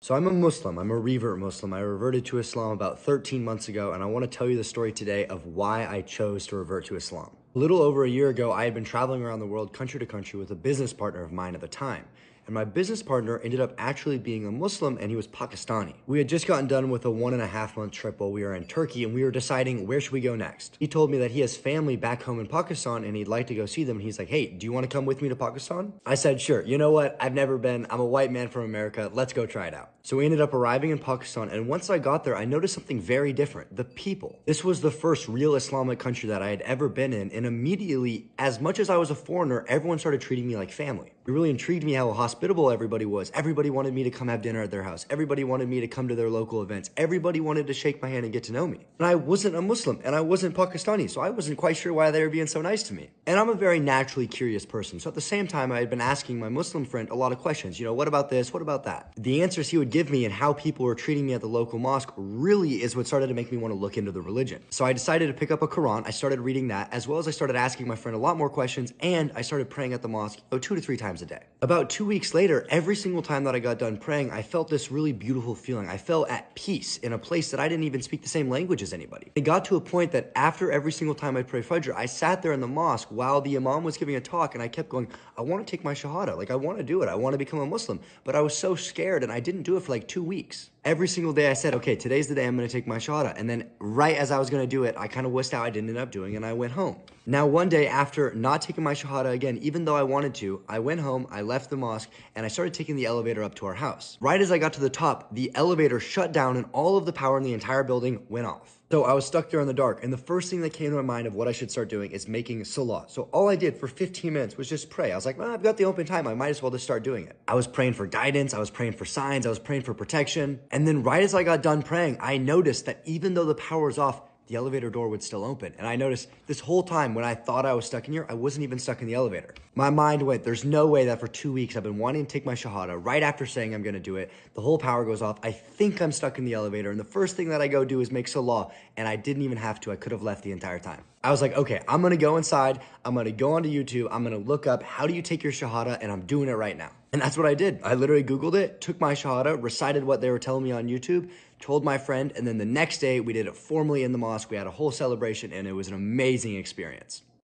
So I'm a Muslim, I'm a revert Muslim. I reverted to Islam about 13 months ago, and I want to tell you the story today of why I chose to revert to Islam. A little over a year ago, I had been traveling around the world country to country with a business partner of mine at the time. And my business partner ended up actually being a Muslim, and he was Pakistani. We had just gotten done with a 1.5-month trip while we were in Turkey, and we were deciding where should we go next. He told me that he has family back home in Pakistan and he'd like to go see them. And he's like, hey, do you want to come with me to Pakistan? I said, sure. You know what? I've never been. I'm a white man from America. Let's go try it out. So we ended up arriving in Pakistan, and once I got there, I noticed something very different. The people. This was the first real Islamic country that I had ever been in, and immediately, as much as I was a foreigner, everyone started treating me like family. It really intrigued me how hospitable everybody was. Everybody wanted me to come have dinner at their house. Everybody wanted me to come to their local events. Everybody wanted to shake my hand and get to know me. And I wasn't a Muslim, and I wasn't Pakistani, so I wasn't quite sure why they were being so nice to me. And I'm a very naturally curious person, so at the same time, I had been asking my Muslim friend a lot of questions. You know, what about this? What about that? The answers he would give me and how people were treating me at the local mosque really is what started to make me want to look into the religion. So I decided to pick up a Quran. I started reading that, as well as I started asking my friend a lot more questions, and I started praying at the mosque 2 to 3 times a day. About 2 weeks later, every single time that I got done praying, I felt this really beautiful feeling. I felt at peace in a place that I didn't even speak the same language as anybody. It got to a point that after every single time I'd pray Fajr, I sat there in the mosque while the Imam was giving a talk, and I kept going, I want to take my Shahada. Like, I want to do it. I want to become a Muslim. But I was so scared, and I didn't do it for like 2 weeks. Every single day I said, okay, today's the day I'm going to take my Shahada. And then right as I was going to do it, I kind of wussed out. I didn't end up doing it, and I went home. Now, one day after not taking my Shahada again, even though I wanted to, I went home, I left the mosque, and I started taking the elevator up to our house. Right as I got to the top, the elevator shut down and all of the power in the entire building went off. So I was stuck there in the dark, and the first thing that came to my mind of what I should start doing is making salah. So all I did for 15 minutes was just pray. I was like, well, I've got the open time. I might as well just start doing it. I was praying for guidance. I was praying for signs. I was praying for protection. And then right as I got done praying, I noticed that even though the power was off, the elevator door would still open. And I noticed this whole time when I thought I was stuck in here, I wasn't even stuck in the elevator. My mind went, there's no way that for 2 weeks I've been wanting to take my Shahada. Right after saying I'm gonna do it, the whole power goes off. I think I'm stuck in the elevator, and the first thing that I go do is make salah, and I didn't even have to. I could have left the entire time. I was like, okay, I'm gonna go inside, I'm gonna go onto YouTube, I'm gonna look up how do you take your Shahada, and I'm doing it right now. And that's what I did. I literally Googled it, took my Shahada, recited what they were telling me on YouTube, told my friend, and then the next day we did it formally in the mosque. We had a whole celebration, and it was an amazing experience.